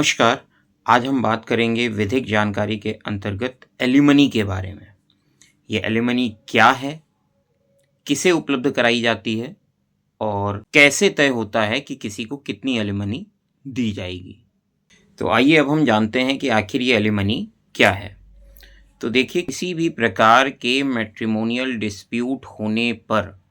नमस्कार। आज हम बात करेंगे विधिक जानकारी के अंतर्गत एलिमनी के बारे में। ये एलिमनी क्या है? किसे उपलब्ध कराई जाती है? और कैसे तय होता है कि किसी को कितनी एलिमनी दी जाएगी? तो आइए अब हम जानते हैं कि आखिर ये एलिमनी क्या है। तो देखिए, किसी भी प्रकार के मैट्रिमोनियल डिस्प्यूट होने पर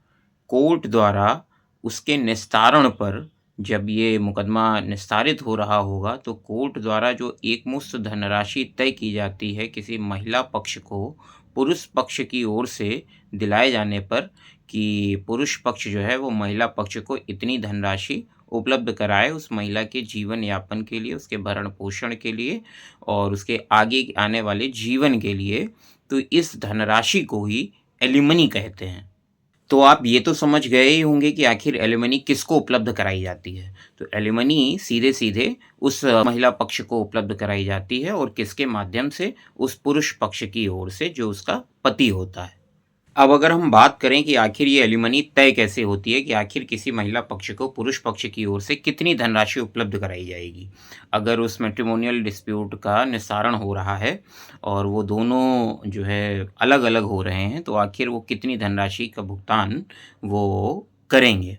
कोर्ट द्वारा उसके निस्तारण पर, जब ये मुकदमा निस्तारित हो रहा होगा, तो कोर्ट द्वारा जो एकमुश्त धनराशि तय की जाती है किसी महिला पक्ष को पुरुष पक्ष की ओर से दिलाए जाने पर, कि पुरुष पक्ष जो है वो महिला पक्ष को इतनी धनराशि उपलब्ध कराए उस महिला के जीवन यापन के लिए, उसके भरण-पोषण के लिए और उसके आगे आने वाले जीवन के लिए। तो इस धनराशि को ही एलिमनी कहते हैं। तो आप ये तो समझ गए ही होंगे कि आखिर एलिमनी किसको उपलब्ध कराई जाती है। तो एलिमनी सीधे-सीधे उस महिला पक्ष को उपलब्ध कराई जाती है, और किसके माध्यम से? उस पुरुष पक्ष की ओर से, जो उसका पति होता है। अब अगर हम बात करें कि आखिर ये एलिमनी तय कैसे होती है, कि आखिर किसी महिला पक्ष को पुरुष पक्ष की ओर से कितनी धनराशि उपलब्ध कराई जाएगी। अगर उस मैट्रिमोनियल डिस्प्यूट का निस्तारण हो रहा है और वो दोनों जो है अलग-अलग हो रहे हैं, तो आखिर वो कितनी धनराशि का भुगतान वो करेंगे।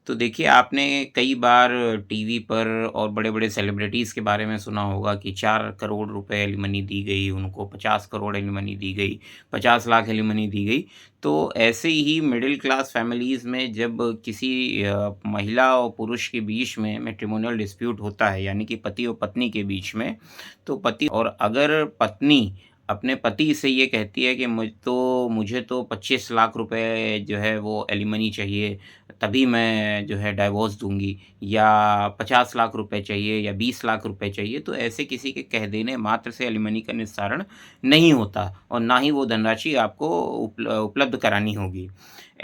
तो देखिए, आपने कई बार टीवी पर और बड़े-बड़े सेलिब्रिटीज़ के बारे में सुना होगा कि 4 करोड़ रुपए एलिमनी दी गई, उनको 50 करोड़ एलिमनी दी गई, 50 लाख एलिमनी दी गई। तो ऐसे ही मिडिल क्लास फैमिलीज़ में जब किसी महिला और पुरुष के बीच में मैट्रिमोनियल डिस्प्यूट होता है, यानी कि पति और पत्नी के बीच में, तो पति और अगर पत्नी अपने पति से ये कहती है कि मुझे तो 25 लाख रुपए जो है वो एलिमनी चाहिए, तभी मैं जो है डाइवोर्स दूँगी, या 50 लाख रुपए चाहिए या 20 लाख रुपए चाहिए, तो ऐसे किसी के कह देने मात्र से एलिमनी का निस्तारण नहीं होता, और ना ही वो धनराशि आपको उपलब्ध करानी होगी।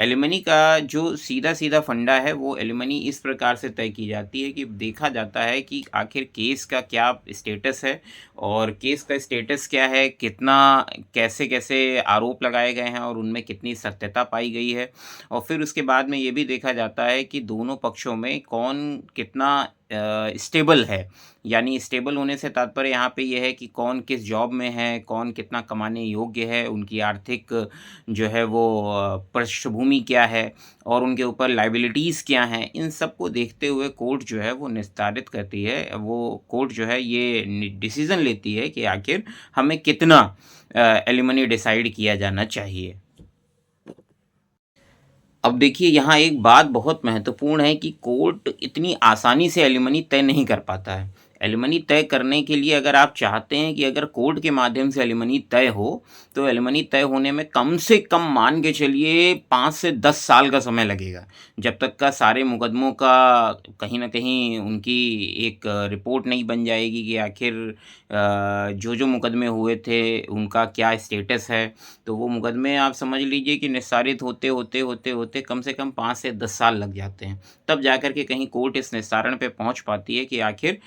एलिमनी का जो सीधा-सीधा फंडा है, वो एलिमनी इस प्रकार से तय की जाती है कि देखा जाता है कि आखिर केस का क्या स्टेटस है, और केस का स्टेटस क्या है, कितना कैसे-कैसे आरोप लगाए गए हैं और उनमें कितनी सत्यता पाई गई है। और फिर उसके बाद में ये भी देखा जाता है कि दोनों पक्षों में कौन कितना स्टेबल है। यानी स्टेबल होने से तात्पर्य यहाँ पे ये है कि कौन किस जॉब में है, कौन कितना कमाने योग्य है, उनकी आर्थिक जो है वो पृष्ठभूमि क्या है, और उनके ऊपर लायबिलिटीज़ क्या हैं। इन सब को देखते हुए कोर्ट जो है वो निस्तारित करती है। वो कोर्ट जो है ये डिसीज़न लेती है कि आखिर हमें कितना एलिमनी डिसाइड किया जाना चाहिए। अब देखिए, यहाँ एक बात बहुत महत्वपूर्ण है कि कोर्ट इतनी आसानी से एलिमनी तय नहीं कर पाता है। एलिमनी तय करने के लिए अगर आप चाहते हैं कि अगर कोर्ट के माध्यम से एलिमनी तय हो, तो एलिमनी तय होने में कम से कम मान के चलिए 5 से 10 साल का समय लगेगा। जब तक का सारे मुकदमों का कहीं न कहीं उनकी एक रिपोर्ट नहीं बन जाएगी कि आखिर जो-जो मुकदमे हुए थे, उनका क्या स्टेटस है। तो वो मुकदमे आप समझ लीजिए कि निस्तारित होते कम से कम 5 से 10 साल लग जाते हैं। तब जाकर के कहीं कोर्ट इस निस्तारण पे पहुँच पाती है कि आखिर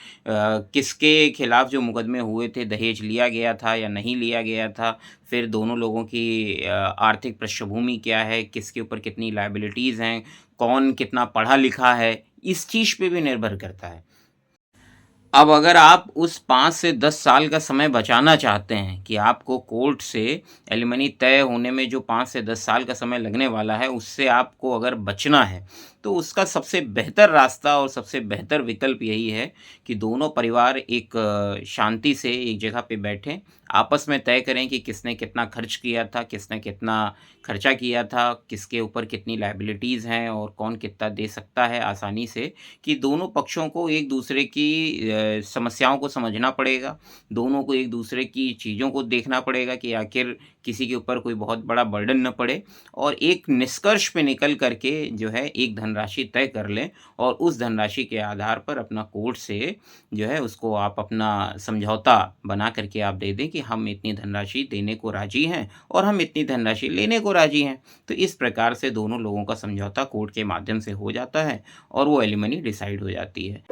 किसके खिलाफ जो मुकदमे हुए थे, दहेज लिया गया था या नहीं लिया गया था, फिर दोनों लोगों की आर्थिक पृष्ठभूमि क्या है, किसके ऊपर कितनी लायबिलिटीज़ हैं, कौन कितना पढ़ा-लिखा है, इस चीज़ पे भी निर्भर करता है। अब अगर आप उस 5 से 10 साल का समय बचाना चाहते हैं कि आपको कोर्ट से एलिमनी तय होने में जो 5 से 10 साल का समय लगने वाला है, उससे आपको अगर बचना है, तो उसका सबसे बेहतर रास्ता और सबसे बेहतर विकल्प यही है कि दोनों परिवार एक शांति से एक जगह पे बैठें, आपस में तय करें कि किसने कितना खर्च किया था, किसने कितना खर्चा किया था, किसके ऊपर कितनी लायबिलिटीज़ हैं और कौन कितना दे सकता है आसानी से। कि दोनों पक्षों को एक-दूसरे की समस्याओं को समझना पड़ेगा, दोनों को एक-दूसरे की चीज़ों को देखना पड़ेगा कि आखिर किसी के ऊपर कोई बहुत बड़ा बर्डन ना पड़े, और एक निष्कर्ष पे निकल कर के जो है एक धनराशि तय कर लें, और उस धनराशि के आधार पर अपना कोर्ट से जो है उसको आप अपना समझौता बना कर के आप दे दें कि हम इतनी धनराशि देने को राज़ी हैं और हम इतनी धनराशि लेने को राज़ी हैं। तो इस प्रकार से दोनों लोगों का समझौता कोर्ट के माध्यम से हो जाता है, और वो एलिमनी डिसाइड हो जाती है।